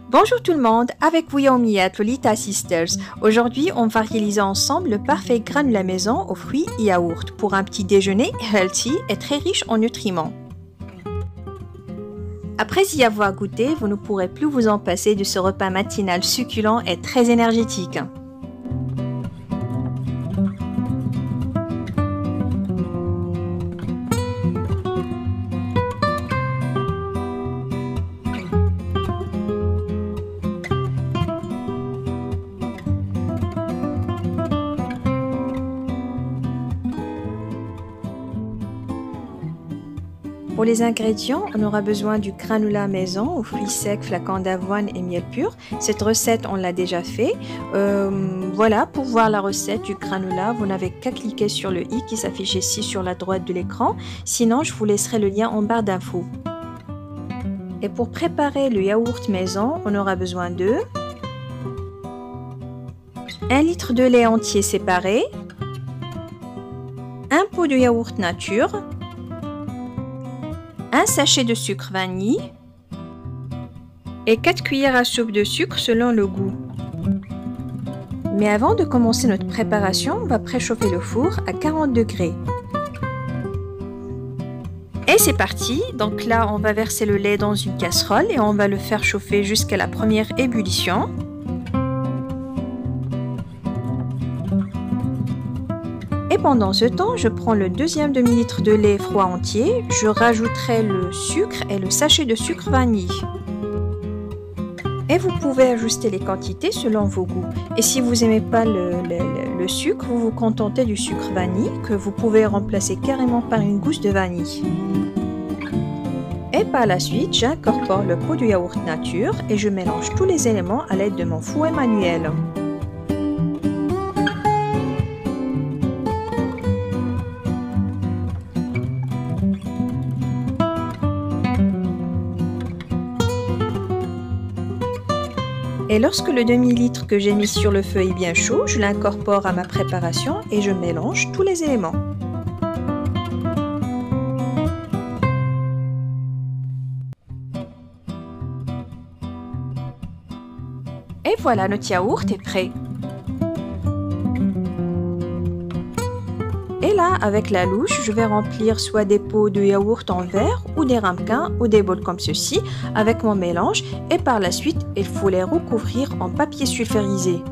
Bonjour tout le monde, avec vous Yaoumia, Lolita Sisters. Aujourd'hui, on va réaliser ensemble le parfait granulat maison aux fruits et yaourts pour un petit déjeuner healthy et très riche en nutriments. Après y avoir goûté, vous ne pourrez plus vous en passer de ce repas matinal succulent et très énergétique. Pour les ingrédients, on aura besoin du granulat maison aux fruits secs, flacons d'avoine et miel pur. Cette recette, on l'a déjà fait. Voilà, pour voir la recette du granulat, vous n'avez qu'à cliquer sur le i qui s'affiche ici sur la droite de l'écran. Sinon, je vous laisserai le lien en barre d'infos. Et pour préparer le yaourt maison, on aura besoin de 1 litre de lait entier séparé, un pot de yaourt nature, un sachet de sucre vanille et 4 cuillères à soupe de sucre selon le goût. Mais avant de commencer notre préparation, on va préchauffer le four à 40 degrés. Et c'est parti! Donc là, on va verser le lait dans une casserole et on va le faire chauffer jusqu'à la première ébullition. Et pendant ce temps, je prends le deuxième demi-litre de lait froid entier, je rajouterai le sucre et le sachet de sucre vanille. Et vous pouvez ajuster les quantités selon vos goûts. Et si vous n'aimez pas le sucre, vous vous contentez du sucre vanille que vous pouvez remplacer carrément par une gousse de vanille. Et par la suite, j'incorpore le pot de yaourt nature et je mélange tous les éléments à l'aide de mon fouet manuel. Et lorsque le demi-litre que j'ai mis sur le feu est bien chaud, je l'incorpore à ma préparation et je mélange tous les éléments. Et voilà, notre yaourt est prêt. Et là, avec la louche, je vais remplir soit des pots de yaourt en verre ou des ramequins ou des bols comme ceci avec mon mélange et par la suite, il faut les recouvrir en papier sulfurisé.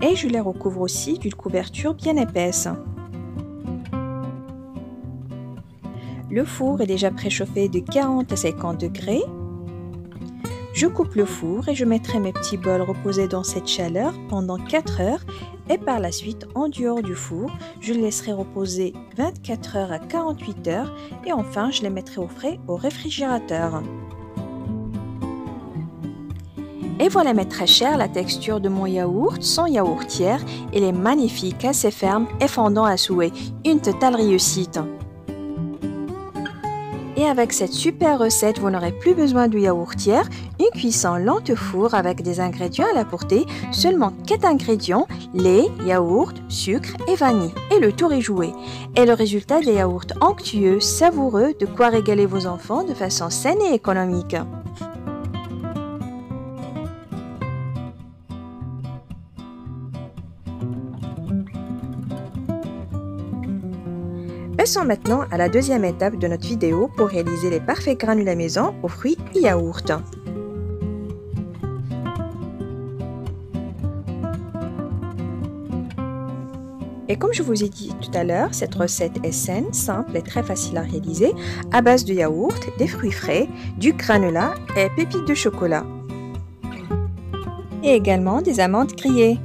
Et je les recouvre aussi d'une couverture bien épaisse. Le four est déjà préchauffé de 40 à 50 degrés. Je coupe le four et je mettrai mes petits bols reposer dans cette chaleur pendant 4 heures et par la suite, en dehors du four, je les laisserai reposer 24 heures à 48 heures et enfin, je les mettrai au frais au réfrigérateur. Et voilà mes très chers, la texture de mon yaourt sans yaourtière, il est magnifique, assez ferme et fondant à souhait, une totale réussite. Et avec cette super recette, vous n'aurez plus besoin de yaourtière, une cuisson lente au four avec des ingrédients à la portée, seulement 4 ingrédients, lait, yaourt, sucre et vanille. Et le tour est joué. Et le résultat des yaourts onctueux, savoureux, de quoi régaler vos enfants de façon saine et économique. Passons maintenant à la deuxième étape de notre vidéo pour réaliser les parfaits granulés maison aux fruits et yaourts. Et comme je vous ai dit tout à l'heure, cette recette est saine, simple et très facile à réaliser à base de yaourt, des fruits frais, du granola et pépites de chocolat. Et également des amandes grillées.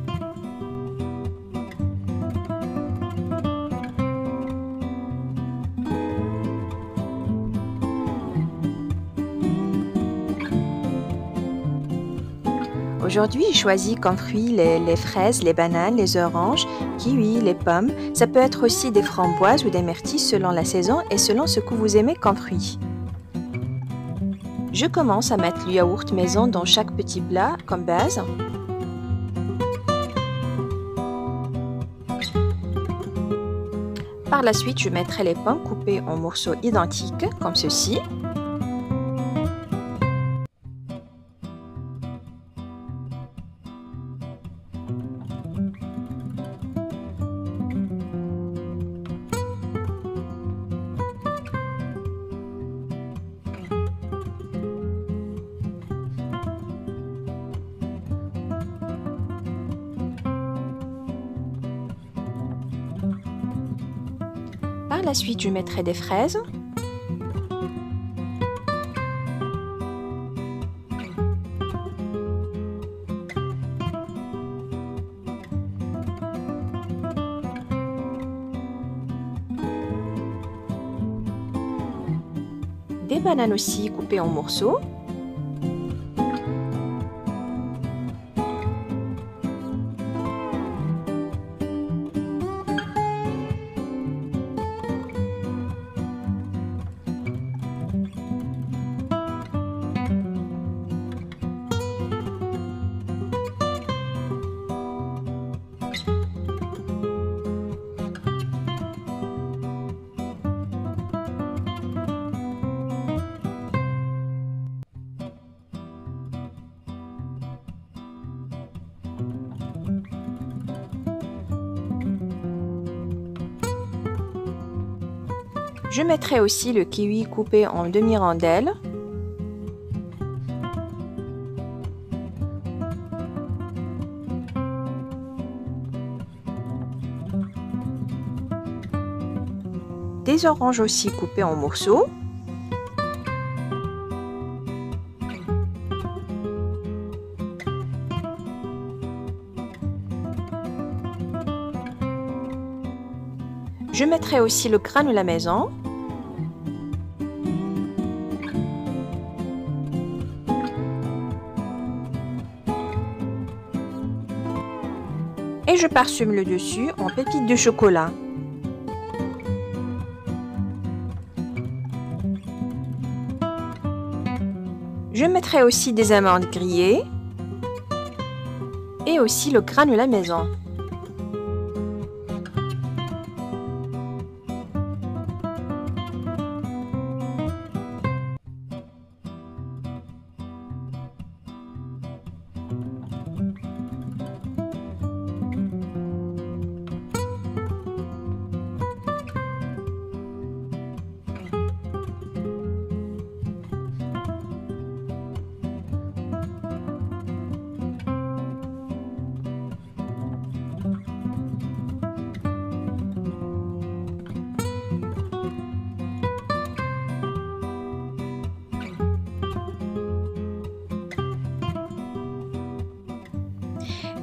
Aujourd'hui, j'ai choisi comme fruits les fraises, les bananes, les oranges, kiwis, les pommes. Ça peut être aussi des framboises ou des myrtilles selon la saison et selon ce que vous aimez comme fruits. Je commence à mettre le yaourt maison dans chaque petit plat comme base. Par la suite, je mettrai les pommes coupées en morceaux identiques comme ceci. Par la suite, je mettrai des fraises. Des bananes aussi coupées en morceaux. Je mettrai aussi le kiwi coupé en demi-rondelles. Des oranges aussi coupées en morceaux. Je mettrai aussi le granola maison. Et je parfume le dessus en pépites de chocolat. Je mettrai aussi des amandes grillées et aussi le granola maison.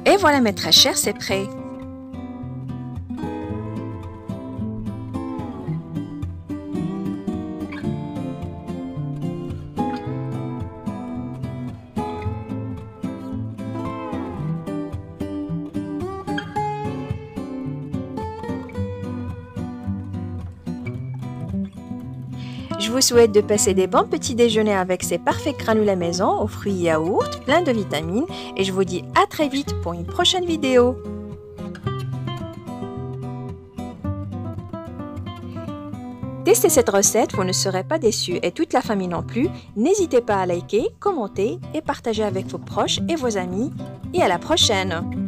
Et voilà mes très chers, c'est prêt. Je vous souhaite de passer des bons petits déjeuners avec ces parfaits granulés maison aux fruits et yaourts, plein de vitamines, et je vous dis à très vite pour une prochaine vidéo. Testez cette recette, vous ne serez pas déçus et toute la famille non plus. N'hésitez pas à liker, commenter et partager avec vos proches et vos amis. Et à la prochaine!